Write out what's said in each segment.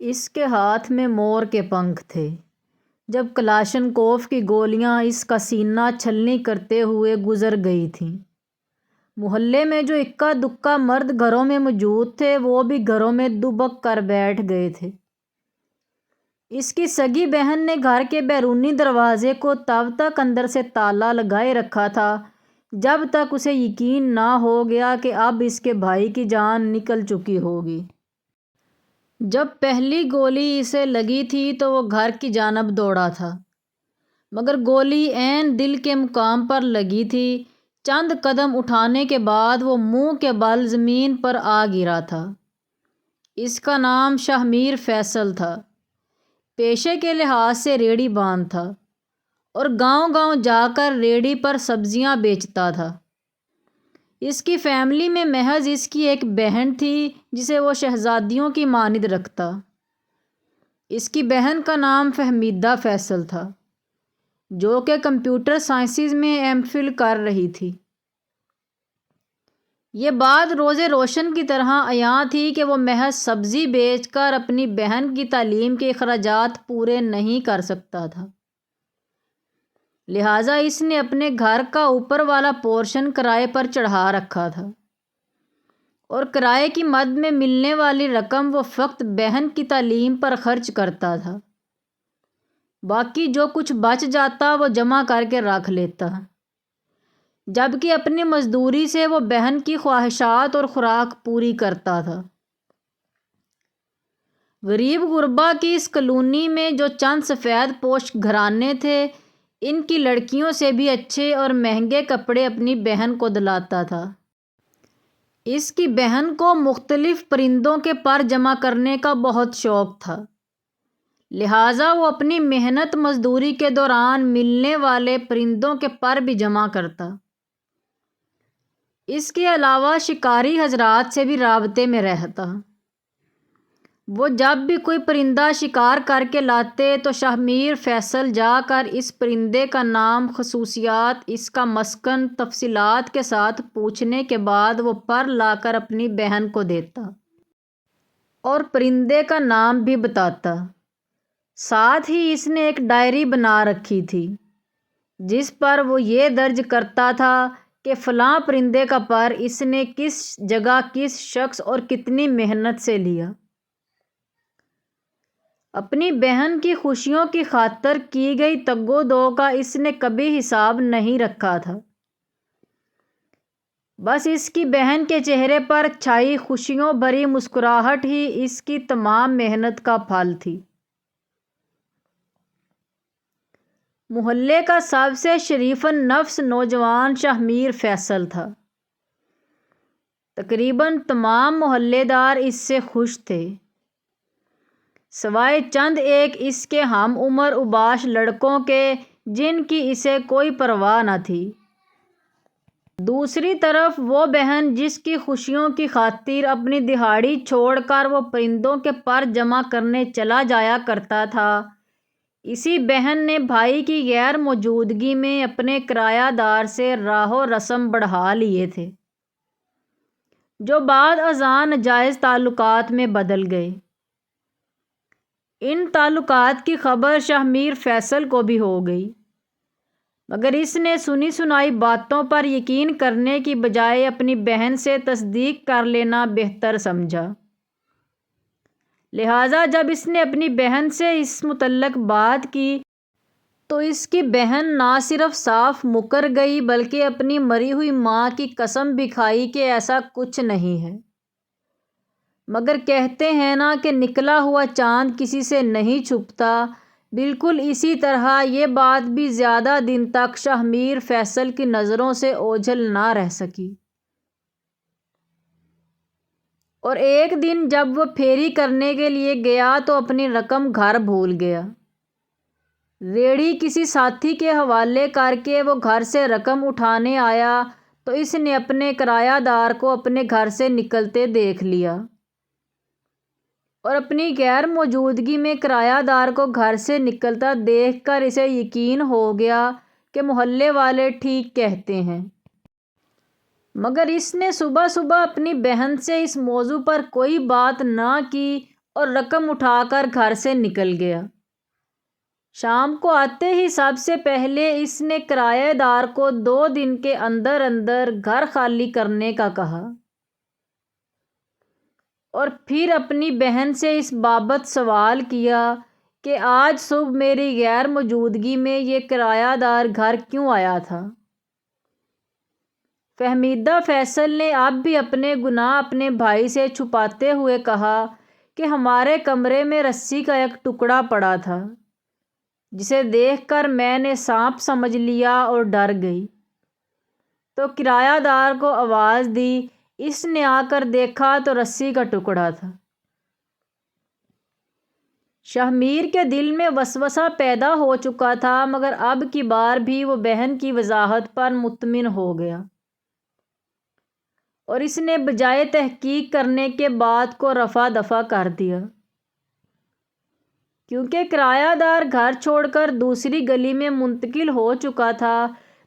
اس کے ہاتھ میں مور کے پنکھ تھے۔ جب کلاشنکوف کی گولیاں اس کا سینہ چھلنی کرتے ہوئے گزر گئی تھیں، محلے میں جو اکا دکا مرد گھروں میں موجود تھے وہ بھی گھروں میں دبک کر بیٹھ گئے تھے۔ اس کی سگی بہن نے گھر کے بیرونی دروازے کو تب تک اندر سے تالا لگائے رکھا تھا جب تک اسے یقین نہ ہو گیا کہ اب اس کے بھائی کی جان نکل چکی ہوگی۔ جب پہلی گولی اسے لگی تھی تو وہ گھر کی جانب دوڑا تھا، مگر گولی عین دل کے مقام پر لگی تھی۔ چند قدم اٹھانے کے بعد وہ منہ کے بل زمین پر آ گرا تھا۔ اس کا نام شاہ میر فیصل تھا۔ پیشے کے لحاظ سے ریڑھی باندھ تھا اور گاؤں گاؤں جا کر ریڑھی پر سبزیاں بیچتا تھا۔ اس کی فیملی میں محض اس کی ایک بہن تھی جسے وہ شہزادیوں کی مانند رکھتا۔ اس کی بہن کا نام فہمیدہ فیصل تھا، جو کہ کمپیوٹر سائنسز میں ایم فل کر رہی تھی۔ یہ بات روز روشن کی طرح عیاں تھی کہ وہ محض سبزی بیچ کر اپنی بہن کی تعلیم کے اخراجات پورے نہیں کر سکتا تھا، لہٰذا اس نے اپنے گھر کا اوپر والا پورشن کرائے پر چڑھا رکھا تھا، اور کرائے کی مد میں ملنے والی رقم وہ فقط بہن کی تعلیم پر خرچ کرتا تھا۔ باقی جو کچھ بچ جاتا وہ جمع کر کے رکھ لیتا، جبکہ اپنی مزدوری سے وہ بہن کی خواہشات اور خوراک پوری کرتا تھا۔ غریب غربا کی اس کالونی میں جو چند سفید پوش گھرانے تھے، ان کی لڑکیوں سے بھی اچھے اور مہنگے کپڑے اپنی بہن کو دلاتا تھا۔ اس کی بہن کو مختلف پرندوں کے پر جمع کرنے کا بہت شوق تھا، لہٰذا وہ اپنی محنت مزدوری کے دوران ملنے والے پرندوں کے پر بھی جمع کرتا۔ اس کے علاوہ شکاری حضرات سے بھی رابطے میں رہتا۔ وہ جب بھی کوئی پرندہ شکار کر کے لاتے تو شاہ میر فیصل جا کر اس پرندے کا نام، خصوصیات، اس کا مسکن، تفصیلات کے ساتھ پوچھنے کے بعد وہ پر لا کر اپنی بہن کو دیتا اور پرندے کا نام بھی بتاتا۔ ساتھ ہی اس نے ایک ڈائری بنا رکھی تھی جس پر وہ یہ درج کرتا تھا کہ فلاں پرندے کا پر اس نے کس جگہ، کس شخص اور کتنی محنت سے لیا۔ اپنی بہن کی خوشیوں کی خاطر کی گئی تگ و دو کا اس نے کبھی حساب نہیں رکھا تھا، بس اس کی بہن کے چہرے پر چھائی خوشیوں بھری مسکراہٹ ہی اس کی تمام محنت کا پھل تھی۔ محلے کا سب سے شریف النفس نوجوان شاہ میر فیصل تھا۔ تقریباً تمام محلے دار اس سے خوش تھے، سوائے چند ایک اس کے ہم عمر اوباش لڑکوں کے جن کی اسے کوئی پرواہ نہ تھی۔ دوسری طرف وہ بہن جس کی خوشیوں کی خاطر اپنی دہاڑی چھوڑ کر وہ پرندوں کے پر جمع کرنے چلا جایا کرتا تھا، اسی بہن نے بھائی کی غیر موجودگی میں اپنے کرایہ دار سے راہ و رسم بڑھا لیے تھے، جو بعد ازاں ناجائز تعلقات میں بدل گئے۔ ان تعلقات کی خبر شاہ میر فیصل کو بھی ہو گئی، مگر اس نے سنی سنائی باتوں پر یقین کرنے کی بجائے اپنی بہن سے تصدیق کر لینا بہتر سمجھا۔ لہٰذا جب اس نے اپنی بہن سے اس متعلق بات کی تو اس کی بہن نہ صرف صاف مکر گئی بلکہ اپنی مری ہوئی ماں کی قسم بھی کھائی کہ ایسا کچھ نہیں ہے۔ مگر کہتے ہیں نا کہ نکلا ہوا چاند کسی سے نہیں چھپتا، بالکل اسی طرح یہ بات بھی زیادہ دن تک شاہ میر فیصل کی نظروں سے اوجھل نہ رہ سکی، اور ایک دن جب وہ پھیری کرنے کے لیے گیا تو اپنی رقم گھر بھول گیا۔ ریڑھی کسی ساتھی کے حوالے کر کے وہ گھر سے رقم اٹھانے آیا تو اس نے اپنے کرایہ دار کو اپنے گھر سے نکلتے دیکھ لیا، اور اپنی غیر موجودگی میں کرایہ دار کو گھر سے نکلتا دیکھ کر اسے یقین ہو گیا کہ محلے والے ٹھیک کہتے ہیں۔ مگر اس نے صبح صبح اپنی بہن سے اس موضوع پر کوئی بات نہ کی اور رقم اٹھا کر گھر سے نکل گیا۔ شام کو آتے ہی سب سے پہلے اس نے کرایہ دار کو 2 دن کے اندر اندر گھر خالی کرنے کا کہا، اور پھر اپنی بہن سے اس بابت سوال کیا کہ آج صبح میری غیر موجودگی میں یہ کرایہ دار گھر کیوں آیا تھا؟ فہمیدہ فیصل نے اب بھی اپنے گناہ اپنے بھائی سے چھپاتے ہوئے کہا کہ ہمارے کمرے میں رسی کا ایک ٹکڑا پڑا تھا، جسے دیکھ کر میں نے سانپ سمجھ لیا اور ڈر گئی، تو کرایہ دار کو آواز دی، اس نے آ کر دیکھا تو رسی کا ٹکڑا تھا۔ شاہمیر کے دل میں وسوسہ پیدا ہو چکا تھا، مگر اب کی بار بھی وہ بہن کی وضاحت پر مطمئن ہو گیا، اور اس نے بجائے تحقیق کرنے کے بات کو رفع دفع کر دیا، کیونکہ کرایہ دار گھر چھوڑ کر دوسری گلی میں منتقل ہو چکا تھا۔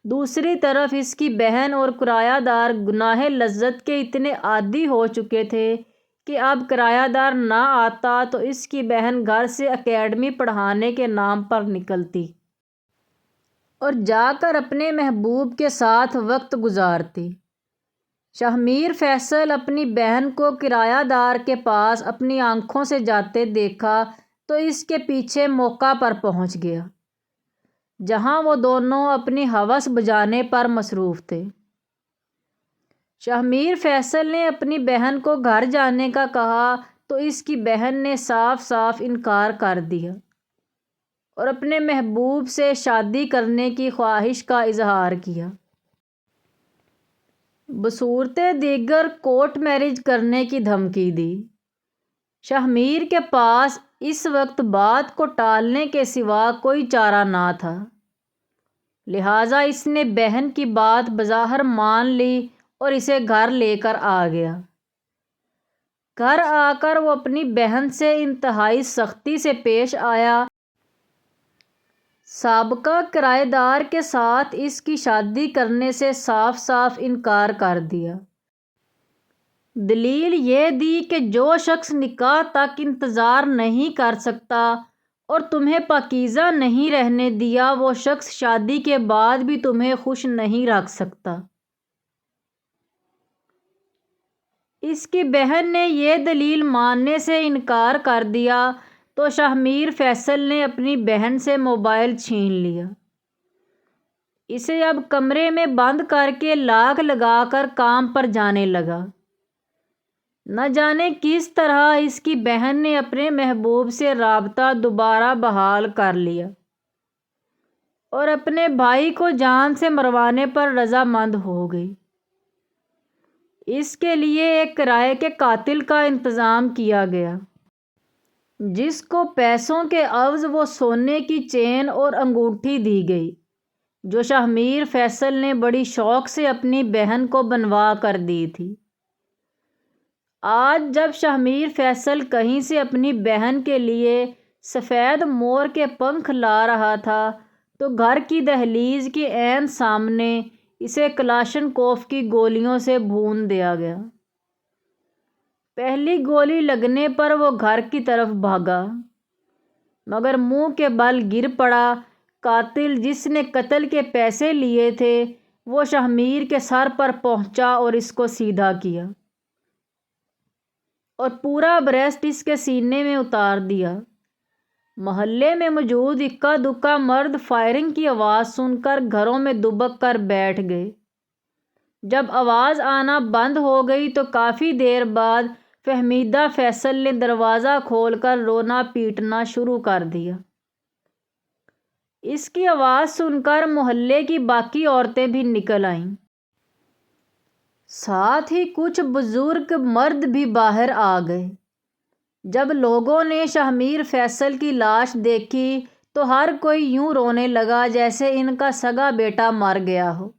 دوسری طرف اس کی بہن اور کرایہ دار گناہ لذت کے اتنے عادی ہو چکے تھے کہ اب کرایہ دار نہ آتا تو اس کی بہن گھر سے اکیڈمی پڑھانے کے نام پر نکلتی اور جا کر اپنے محبوب کے ساتھ وقت گزارتی۔ شاہمیر فیصل اپنی بہن کو کرایہ دار کے پاس اپنی آنکھوں سے جاتے دیکھا تو اس کے پیچھے موقع پر پہنچ گیا، جہاں وہ دونوں اپنی ہوس بجانے پر مصروف تھے۔ شاہمیر فیصل نے اپنی بہن کو گھر جانے کا کہا تو اس کی بہن نے صاف صاف انکار کر دیا اور اپنے محبوب سے شادی کرنے کی خواہش کا اظہار کیا، بصورت دیگر کورٹ میرج کرنے کی دھمکی دی۔ شاہمیر کے پاس اس وقت بات کو ٹالنے کے سوا کوئی چارہ نہ تھا، لہٰذا اس نے بہن کی بات بظاہر مان لی اور اسے گھر لے کر آ گیا۔ گھر آ کر وہ اپنی بہن سے انتہائی سختی سے پیش آیا، سابقہ کرایہ دار کے ساتھ اس کی شادی کرنے سے صاف صاف انکار کر دیا۔ دلیل یہ دی کہ جو شخص نکاح تک انتظار نہیں کر سکتا اور تمہیں پاکیزہ نہیں رہنے دیا، وہ شخص شادی کے بعد بھی تمہیں خوش نہیں رکھ سکتا۔ اس کی بہن نے یہ دلیل ماننے سے انکار کر دیا تو شاہمیر فیصل نے اپنی بہن سے موبائل چھین لیا، اسے اب کمرے میں بند کر کے لاک لگا کر کام پر جانے لگا۔ نہ جانے کس طرح اس کی بہن نے اپنے محبوب سے رابطہ دوبارہ بحال کر لیا اور اپنے بھائی کو جان سے مروانے پر رضامند ہو گئی۔ اس کے لیے ایک کرائے کے قاتل کا انتظام کیا گیا، جس کو پیسوں کے عوض وہ سونے کی چین اور انگوٹھی دی گئی، جو شاہمیر فیصل نے بڑی شوق سے اپنی بہن کو بنوا کر دی تھی۔ آج جب شاہمیر فیصل کہیں سے اپنی بہن کے لیے سفید مور کے پنکھ لا رہا تھا تو گھر کی دہلیز کے عین سامنے اسے کلاشنکوف کی گولیوں سے بھون دیا گیا۔ پہلی گولی لگنے پر وہ گھر کی طرف بھاگا، مگر منہ کے بل گر پڑا۔ قاتل جس نے قتل کے پیسے لیے تھے وہ شاہمیر کے سر پر پہنچا اور اس کو سیدھا کیا اور پورا بریسٹ اس کے سینے میں اتار دیا۔ محلے میں موجود اکا دکا مرد فائرنگ کی آواز سن کر گھروں میں دبک کر بیٹھ گئے۔ جب آواز آنا بند ہو گئی تو کافی دیر بعد فہمیدہ فیصل نے دروازہ کھول کر رونا پیٹنا شروع کر دیا۔ اس کی آواز سن کر محلے کی باقی عورتیں بھی نکل آئیں، ساتھ ہی کچھ بزرگ مرد بھی باہر آ گئے۔ جب لوگوں نے شاہمیر فیصل کی لاش دیکھی تو ہر کوئی یوں رونے لگا جیسے ان کا سگا بیٹا مر گیا ہو۔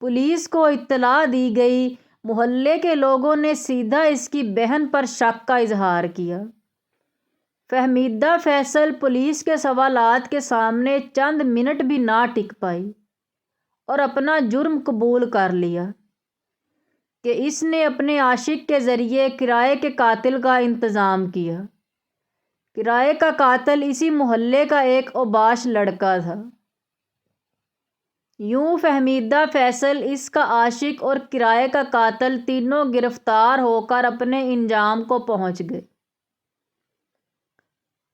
پولیس کو اطلاع دی گئی۔ محلے کے لوگوں نے سیدھا اس کی بہن پر شک کا اظہار کیا۔ فہمیدہ فیصل پولیس کے سوالات کے سامنے چند منٹ بھی نہ ٹک پائی اور اپنا جرم قبول کر لیا۔ کہ اس نے اپنے عاشق کے ذریعے کرائے کے قاتل کا انتظام کیا۔ کرائے کا قاتل اسی محلے کا ایک اوباش لڑکا تھا۔ یوں فہمیدہ فیصل، اس کا عاشق اور کرائے کا قاتل تینوں گرفتار ہو کر اپنے انجام کو پہنچ گئے۔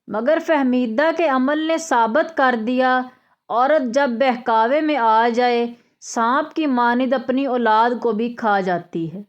مگر فہمیدہ کے عمل نے ثابت کر دیا، عورت جب بہکاوے میں آ جائے، سانپ کی مانند اپنی اولاد کو بھی کھا جاتی ہے۔